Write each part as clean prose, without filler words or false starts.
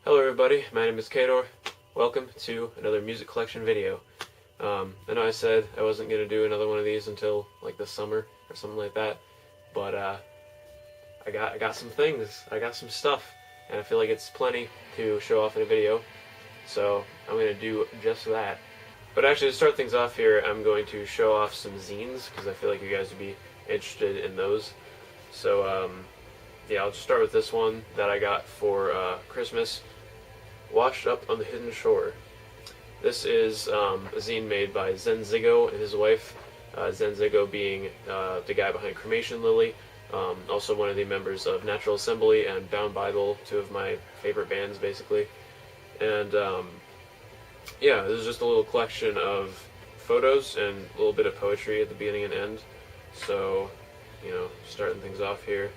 Hello everybody, my name is Kador. Welcome to another music collection video. I know I said I wasn't going to do another one of these until like the summer or something like that, but I got some things, I got some stuff, and I feel like it's plenty to show off in a video, so I'm going to do just that. But actually, to start things off here, I'm going to show off some zines, because I feel like you guys would be interested in those. So yeah, I'll just start with this one that I got for Christmas. Washed Up on the Hidden Shore. This is a zine made by Zenzigo and his wife. Zenzigo being the guy behind Cremation Lily, also one of the members of Natural Assembly and Bound Bible, two of my favorite bands basically. And yeah, this is just a little collection of photos and a little bit of poetry at the beginning and end. So, you know, starting things off here.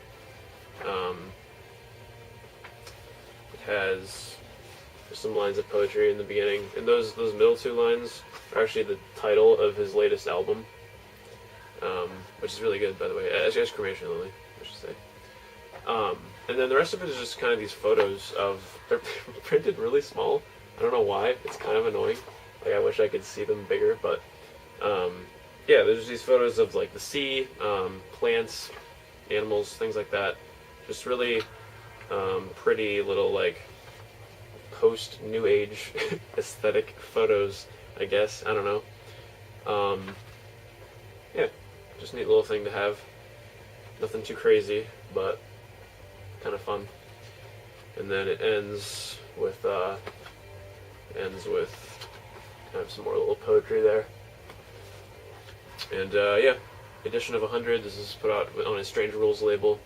It has some lines of poetry in the beginning, and those middle two lines are actually the title of his latest album, which is really good, by the way. As Cremation Lily, I should say. And then the rest of it is just kind of these photos of, they're printed really small. I don't know why. It's kind of annoying. Like, I wish I could see them bigger, but yeah, there's these photos of like the sea, plants, animals, things like that. Just really pretty little like post New Age aesthetic photos, I guess. I don't know. Yeah, just neat little thing to have. Nothing too crazy, but kind of fun. And then it ends with kind of some more little poetry there. And yeah, edition of 100. This is put out on a Strange Rules label,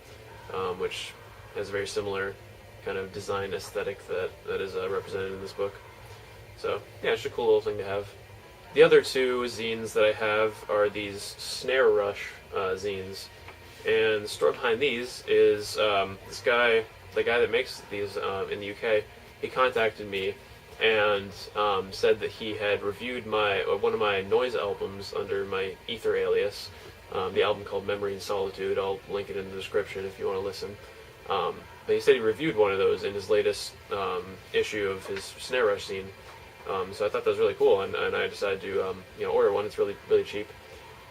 which has a very similar kind of design aesthetic that is represented in this book. So yeah, it's just a cool little thing to have. The other two zines that I have are these Snare Rush zines, and the story behind these is this guy, the guy that makes these in the UK. He contacted me and said that he had reviewed one of my Noise albums under my Ether alias, the album called Memory and Solitude. I'll link it in the description if you want to listen. But he said he reviewed one of those in his latest issue of his Snare Rush zine. So I thought that was really cool, and I decided to order one. It's really cheap.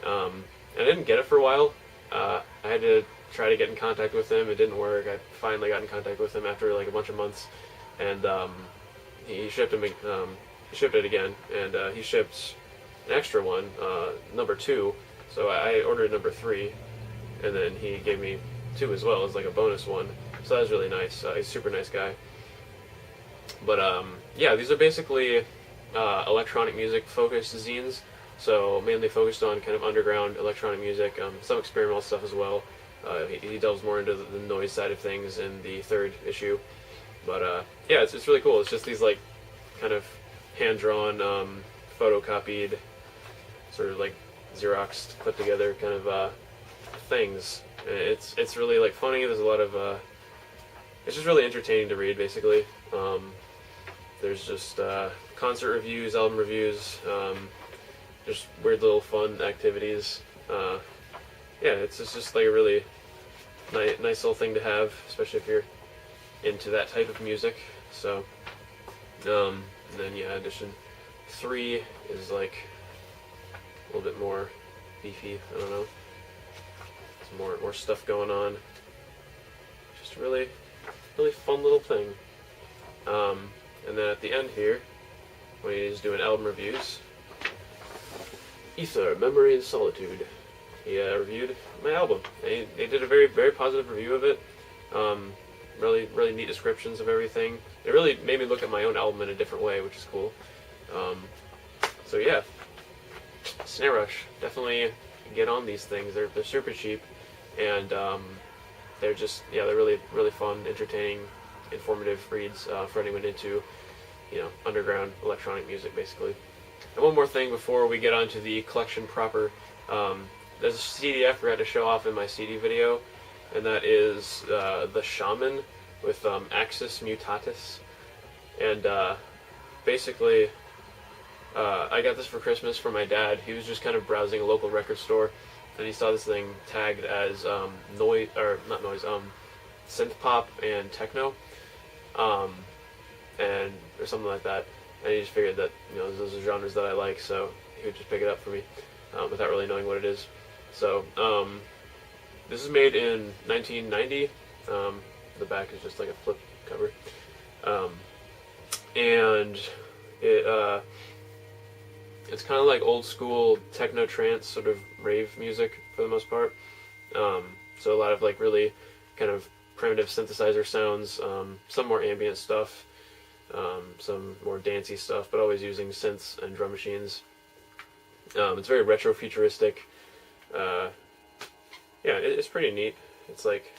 And I didn't get it for a while. I had to try to get in contact with him. It didn't work. I finally got in contact with him after like a bunch of months, and he shipped it again, and he shipped an extra one, number 2. So I ordered number 3, and then he gave me 2 as well as like a bonus one. So that was really nice. He's a super nice guy. But yeah, these are basically electronic music focused zines. So mainly focused on kind of underground electronic music, some experimental stuff as well. He delves more into the noise side of things in the 3rd issue. But yeah, it's really cool. It's just these like kind of hand-drawn, photocopied, sort of like Xeroxed, put together kind of things. And it's really like funny. There's a lot of it's just really entertaining to read, basically. There's just concert reviews, album reviews, just weird little fun activities. Yeah, it's just like a really nice little thing to have, especially if you're into that type of music. So, and then yeah, edition 3 is like a little bit more beefy. I don't know. Some more stuff going on. Just really fun little thing. And then at the end here, when he's doing album reviews, Ether, Memory and Solitude. He reviewed my album. And he did a very positive review of it. Really neat descriptions of everything. It really made me look at my own album in a different way, which is cool. So yeah, Snare Rush, definitely get on these things. They're super cheap, and they're just they're really fun, entertaining, informative reads for anyone into underground electronic music, basically. And one more thing before we get on to the collection proper. There's a CD I forgot to show off in my CD video, and that is The Shaman with Axis Mutatis. And basically, I got this for Christmas from my dad. He was just kind of browsing a local record store, and he saw this thing tagged as synth pop and techno. and or something like that. And he just figured that those are genres that I like, so he would just pick it up for me without really knowing what it is. So this is made in 1990. The back is just like a flip cover, and it's kind of like old school techno trance sort of rave music for the most part. So a lot of like really kind of primitive synthesizer sounds, some more ambient stuff, some more dancey stuff, but always using synths and drum machines. It's very retro futuristic. Yeah, it's pretty neat. It's like,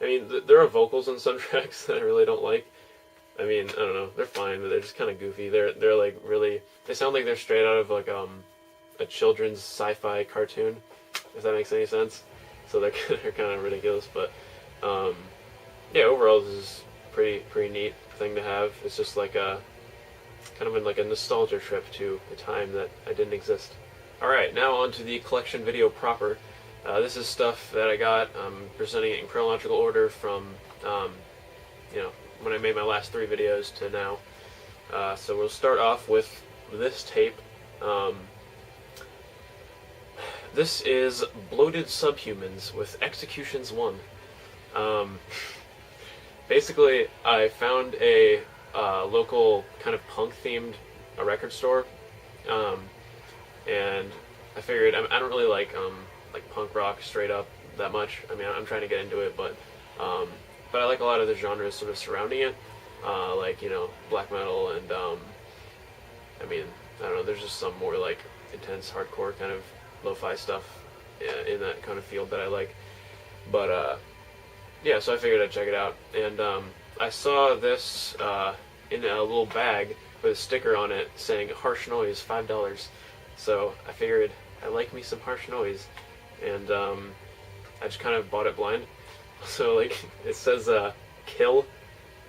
I mean, there are vocals on some tracks that I really don't like. I mean, I don't know, they're fine, but they're just kind of goofy. They're like really, they sound like they're straight out of like a children's sci-fi cartoon, if that makes any sense. So they're kind of ridiculous, but yeah, overall this is pretty neat thing to have. It's just like a kind of like a nostalgia trip to a time that I didn't exist. All right, now on to the collection video proper. This is stuff that I got. I'm presenting it in chronological order from when I made my last 3 videos to now. So we'll start off with this tape. This is Bloated Subhumans with Executions 1. Basically, I found a local kind of punk-themed record store, and I figured I don't really like punk rock straight up that much. I mean, I'm trying to get into it, but I like a lot of the genres sort of surrounding it, like black metal and I mean, I don't know. There's just some more like intense hardcore kind of lo-fi stuff in that kind of field that I like. But yeah, so I figured I'd check it out, and I saw this in a little bag with a sticker on it saying "Harsh Noise, $5." So I figured I like me some harsh noise, and I just kind of bought it blind. So like it says "kill"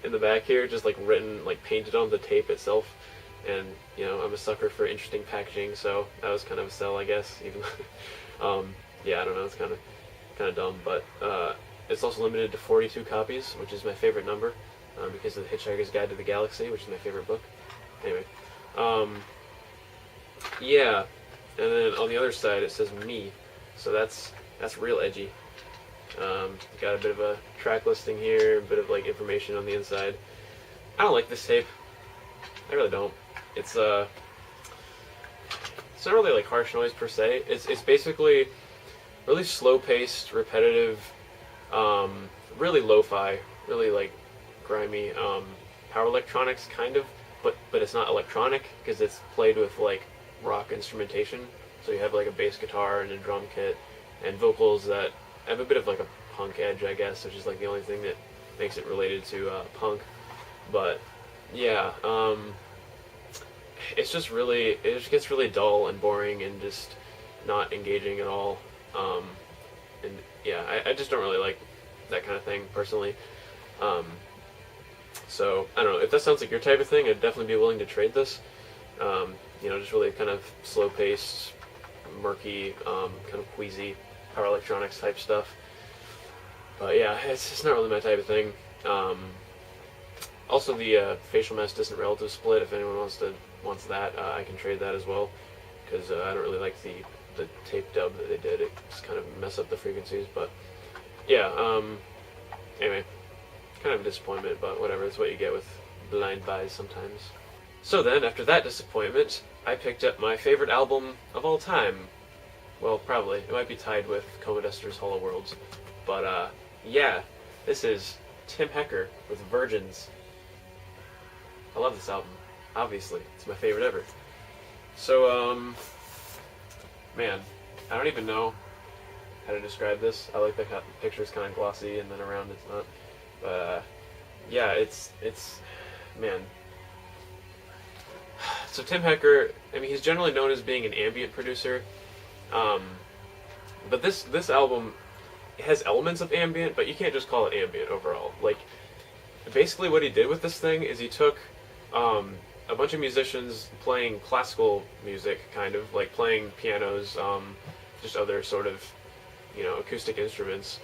in the back here, just like written, like painted on the tape itself. And I'm a sucker for interesting packaging, so that was kind of a sell, I guess. Even yeah, I don't know, it's kind of dumb, but it's also limited to 42 copies, which is my favorite number because of the Hitchhiker's Guide to the Galaxy, which is my favorite book. Anyway, yeah, and then on the other side it says "me," so that's real edgy. Got a bit of a track listing here, a bit of like information on the inside. I don't like this tape. I really don't. It's not really like harsh noise per se. It's basically really slow-paced, repetitive, really lo-fi, really like grimy power electronics kind of, but it's not electronic because it's played with like rock instrumentation. So you have like a bass guitar and a drum kit and vocals that have a bit of like a punk edge, I guess, which is like the only thing that makes it related to punk. But yeah, it just gets really dull and boring and just not engaging at all. And yeah, I just don't really like that kind of thing personally. So I don't know, if that sounds like your type of thing, I'd definitely be willing to trade this. Just really kind of slow-paced, murky, kind of queasy power electronics type stuff. But yeah, it's just not really my type of thing. Also, the facial mesh distant relative split, if anyone wants that, I can trade that as well, because I don't really like the tape dub that they did. It just kind of mess up the frequencies, but yeah, anyway, kind of a disappointment, but whatever, it's what you get with blind buys sometimes. So then, after that disappointment, I picked up my favorite album of all time. Well, probably. It might be tied with Coma Duster's Hollow Worlds, but yeah, this is Tim Hecker with Virgins. I love this album, obviously. It's my favorite ever. So, man, I don't even know how to describe this. I like the picture's kind of glossy, and then around it's not. But, yeah, it's, man. So Tim Hecker, I mean, he's generally known as being an ambient producer. But this album has elements of ambient, but you can't just call it ambient overall. Like, basically what he did with this thing is he took a bunch of musicians playing classical music, kind of, like playing pianos, just other sort of, acoustic instruments,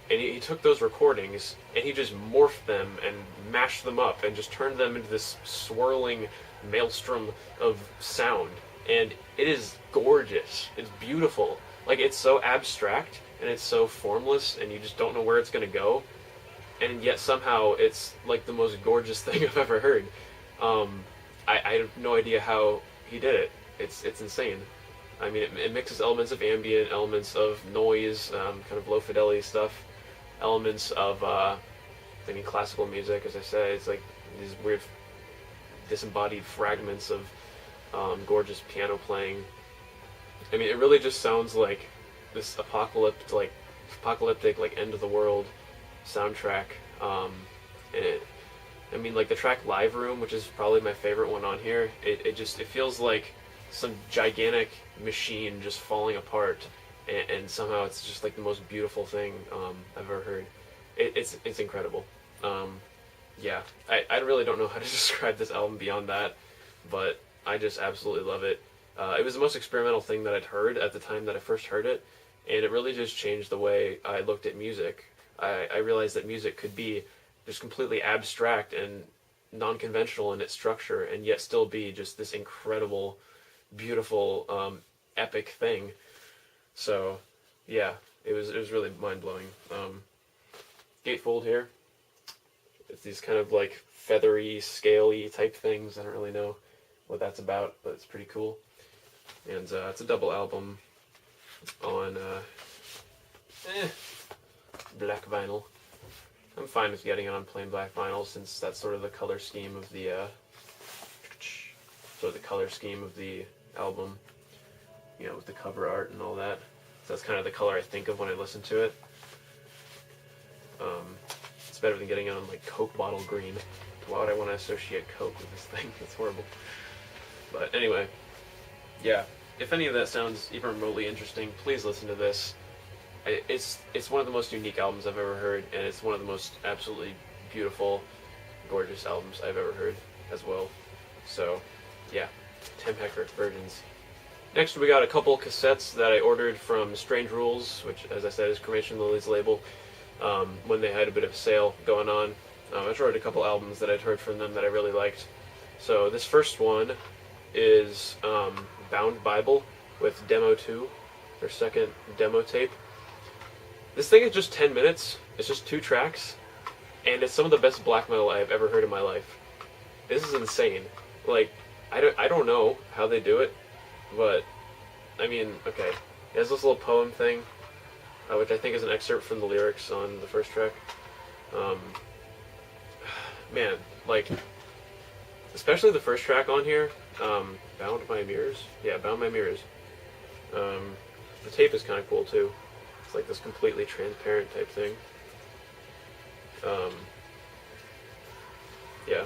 And he took those recordings and he just morphed them and mashed them up and just turned them into this swirling maelstrom of sound. And it is gorgeous. It's beautiful. Like, it's so abstract and it's so formless and you just don't know where it's going to go. And yet somehow it's like the most gorgeous thing I've ever heard. I have no idea how he did it. It's insane. I mean, it mixes elements of ambient, elements of noise, kind of low fidelity stuff, elements of classical music, as I say. It's like these weird disembodied fragments of gorgeous piano playing. I mean, it really just sounds like this apocalyptic like end of the world soundtrack. And I mean, like the track Live Room, which is probably my favorite one on here, it feels like some gigantic machine just falling apart, and somehow it's just like the most beautiful thing I've ever heard. It's incredible. Yeah, I really don't know how to describe this album beyond that, but I just absolutely love it. It was the most experimental thing that I'd heard at the time that I first heard it, and it really just changed the way I looked at music. I realized that music could be just completely abstract and non-conventional in its structure, and yet still be just this incredible, beautiful, epic thing. So, yeah, it was really mind-blowing. Gatefold here. It's these kind of like feathery, scaly type things. I don't really know what that's about, but it's pretty cool. And it's a double album on black vinyl. I'm fine with getting it on plain black vinyl since that's sort of the color scheme of the album. You know, with the cover art and all that. So that's kind of the color I think of when I listen to it. It's better than getting it on like Coke bottle green. Why would I want to associate Coke with this thing? It's horrible. But anyway, yeah. If any of that sounds even remotely interesting, please listen to this. It's one of the most unique albums I've ever heard, and it's one of the most absolutely beautiful, gorgeous albums I've ever heard as well. So, yeah, Tim Hecker, Virgins. Next, we got a couple cassettes that I ordered from Strange Rules, which, as I said, is Cremation Lily's label, when they had a bit of a sale going on. I ordered a couple albums that I'd heard from them that I really liked. So this first one is Bound Bible with Demo 2, their second demo tape. This thing is just 10 minutes, it's just 2 tracks, and it's some of the best black metal I've ever heard in my life. This is insane. Like, I don't know how they do it, but, I mean, okay. It has this little poem thing, which I think is an excerpt from the lyrics on the first track. Man, like, especially the first track on here, Bound My Mirrors? Yeah, Bound My Mirrors. The tape is kind of cool, too. It's like this completely transparent type thing. Yeah,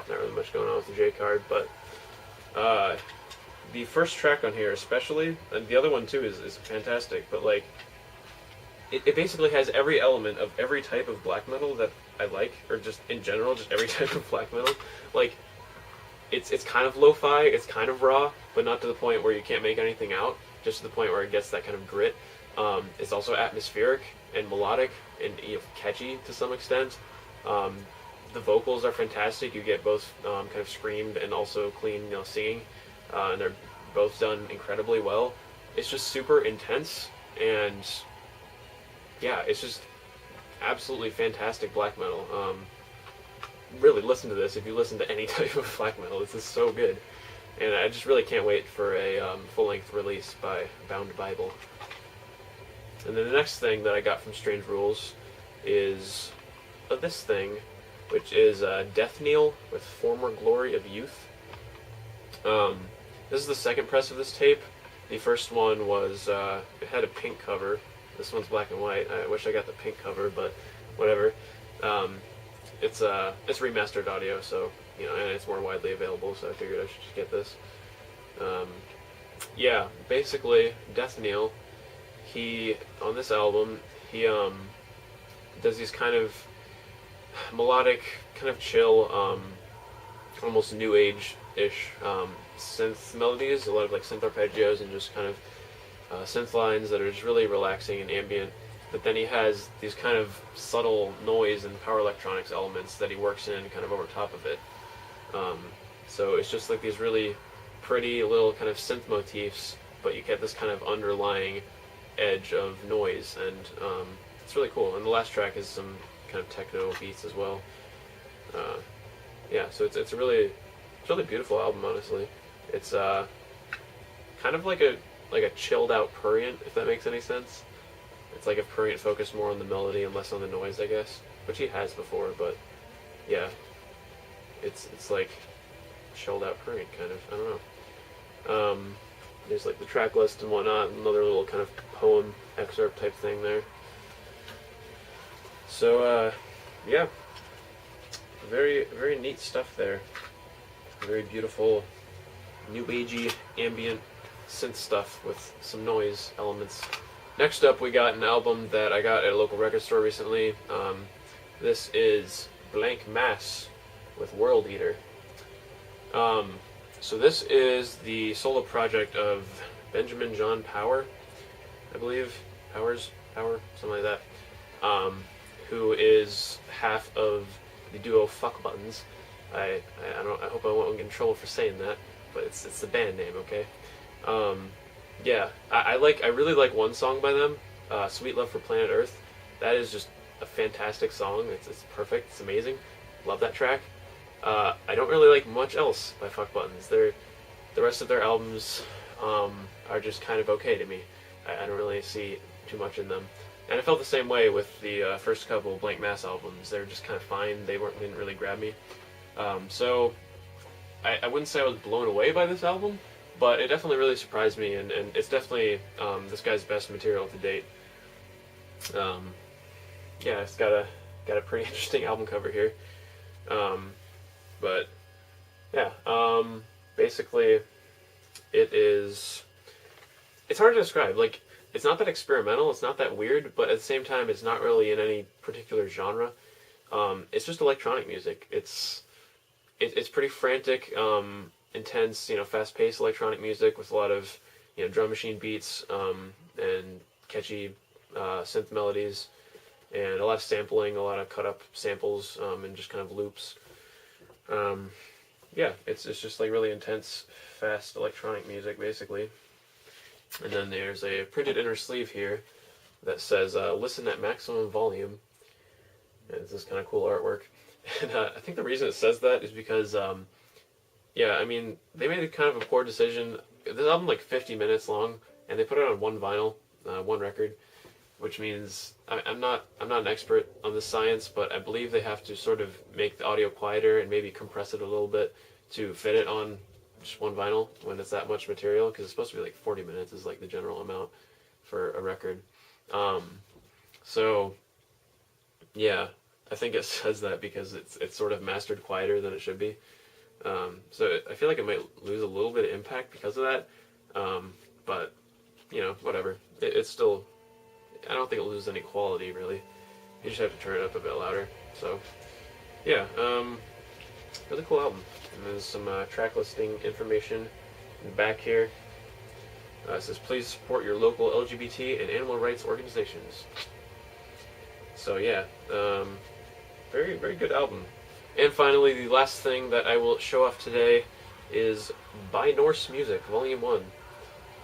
not really much going on with the J card, but the first track on here especially, and the other one too is fantastic, but like, it basically has every element of every type of black metal that I like, or just in general, just every type of black metal. Like, it's kind of lo-fi, it's kind of raw, but not to the point where you can't make anything out, just to the point where it gets that kind of grit. It's also atmospheric and melodic and catchy to some extent. The vocals are fantastic. You get both kind of screamed and also clean, singing, and they're both done incredibly well. It's just super intense, and yeah, it's just absolutely fantastic black metal. Really listen to this if you listen to any type of black metal. This is so good, and I just really can't wait for a full-length release by Bound Bible. And then the next thing that I got from Strange Rules is this thing, which is Death Kneel with Former Glory of Youth. This is the second press of this tape. The first one was, it had a pink cover. This one's black and white. I wish I got the pink cover, but whatever. It's remastered audio, so, and it's more widely available, so I figured I should just get this. Yeah, basically, Death Kneel, on this album, he does these kind of melodic, kind of chill, almost new age-ish synth melodies, a lot of like synth arpeggios and just kind of synth lines that are just really relaxing and ambient. but then he has these kind of subtle noise and power electronics elements that he works in kind of over top of it. So it's just like these really pretty little kind of synth motifs, but you get this kind of underlying edge of noise, and it's really cool. And the last track is some kind of techno beats as well. Yeah, so it's a really beautiful album, honestly. It's kind of like a chilled out Prurient, if that makes any sense. It's like if Prurient focused more on the melody and less on the noise, I guess, which he has before. But yeah, it's like chilled out Prurient kind of. I don't know. There's like the track list and whatnot, another little kind of poem excerpt type thing there. So yeah, very very neat stuff there. Very beautiful, new agey ambient synth stuff with some noise elements. Next up, we got an album that I got at a local record store recently. This is Blank Mass with World Eater. So this is the solo project of Benjamin John Power, I believe. Power, something like that. Who is half of the duo Fuck Buttons. I hope I won't get in trouble for saying that, but it's the band name, okay? Yeah, I really like one song by them, Sweet Love for Planet Earth. That is just a fantastic song. It's perfect. It's amazing. Love that track. I don't really like much else by Fuck Buttons. The rest of their albums are just kind of okay to me. I don't really see too much in them. And I felt the same way with the first couple Blank Mass albums. They were just kind of fine. They didn't really grab me. So I wouldn't say I was blown away by this album, but it definitely really surprised me, and it's definitely this guy's best material to date. Yeah, it's got a pretty interesting album cover here. But yeah, basically it's hard to describe. Like, it's not that experimental, it's not that weird, but at the same time, it's not really in any particular genre. It's just electronic music. It's pretty frantic, intense, fast-paced electronic music with a lot of, drum machine beats, and catchy synth melodies, and a lot of sampling, a lot of cut-up samples, and just kind of loops. Yeah, it's just like really intense, fast electronic music, basically. And then there's a printed inner sleeve here that says, listen at maximum volume. And it's this kind of cool artwork. And I think the reason it says that is because, yeah, I mean, they made a kind of a poor decision. This album like 50 minutes long, and they put it on one vinyl, one record, which means I'm not an expert on this science, but I believe they have to sort of make the audio quieter and maybe compress it a little bit to fit it on just one vinyl when it's that much material, because it's supposed to be like 40 minutes is like the general amount for a record. So yeah, I think it says that because it's sort of mastered quieter than it should be. So I feel like it might lose a little bit of impact because of that. But whatever. It's still, I don't think it loses any quality really. You just have to turn it up a bit louder. So yeah, really cool album. And there's some track listing information in the back here. It says, please support your local LGBT and animal rights organizations. So yeah, very, very good album. And finally, the last thing that I will show off today is By Norse Music, Volume 1.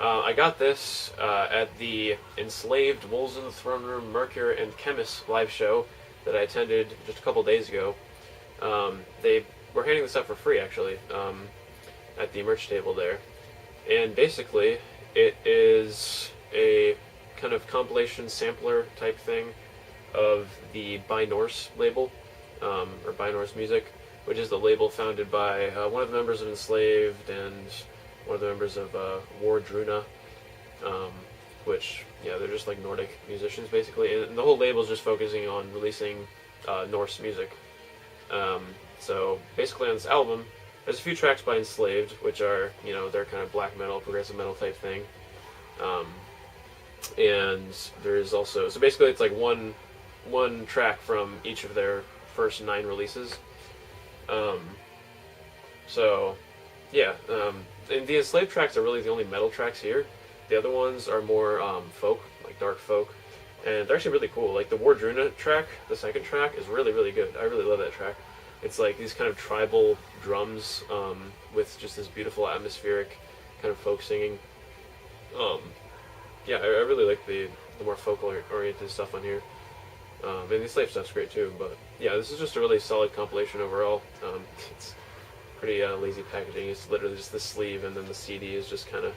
I got this at the Enslaved Wolves in the Throne Room Mercure and Chemist live show that I attended just a couple days ago. They were handing this out for free, actually, at the merch table there. And basically, it is a kind of compilation sampler type thing of the By Norse label, or By Norse Music, which is the label founded by one of the members of Enslaved and one of the members of War Druna, which, yeah, they're just like Nordic musicians, basically. And the whole label is just focusing on releasing Norse music. So basically on this album, there's a few tracks by Enslaved, which are, they're kind of black metal, progressive metal type thing. And there's also, so basically it's like one track from each of their first 9 releases. So yeah, and the Enslaved tracks are really the only metal tracks here. The other ones are more folk, like dark folk. and they're actually really cool. Like the Wardruna track, the second track, is really, really good. I really love that track. It's like these kind of tribal drums with just this beautiful atmospheric kind of folk singing. Yeah, I really like the more folk-oriented stuff on here. And the slave stuff's great too, but yeah, this is just a really solid compilation overall. It's pretty lazy packaging. It's literally just the sleeve, and then the CD is just kind of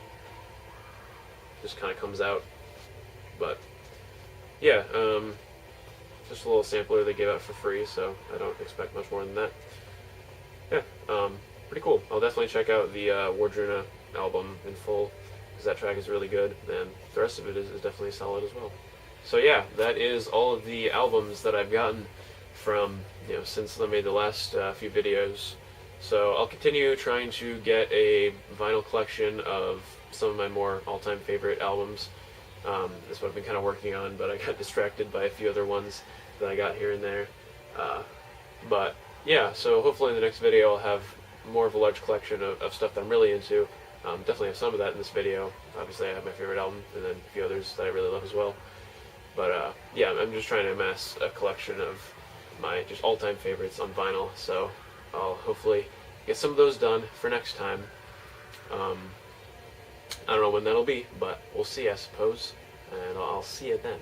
comes out. But yeah, just a little sampler they gave out for free, so I don't expect much more than that. Yeah, pretty cool. I'll definitely check out the Wardruna album in full, because that track is really good, and the rest of it is definitely solid as well. So yeah, that is all of the albums that I've gotten from, since I made the last few videos. So I'll continue trying to get a vinyl collection of some of my more all-time favorite albums. That's what I've been kind of working on, but I got distracted by a few other ones that I got here and there. But yeah, so hopefully in the next video I'll have more of a large collection of stuff that I'm really into. Definitely have some of that in this video. Obviously I have my favorite album, and then a few others that I really love as well. But yeah, I'm just trying to amass a collection of my just all-time favorites on vinyl, so I'll hopefully get some of those done for next time. I don't know when that'll be, but we'll see, I suppose, and I'll see you then.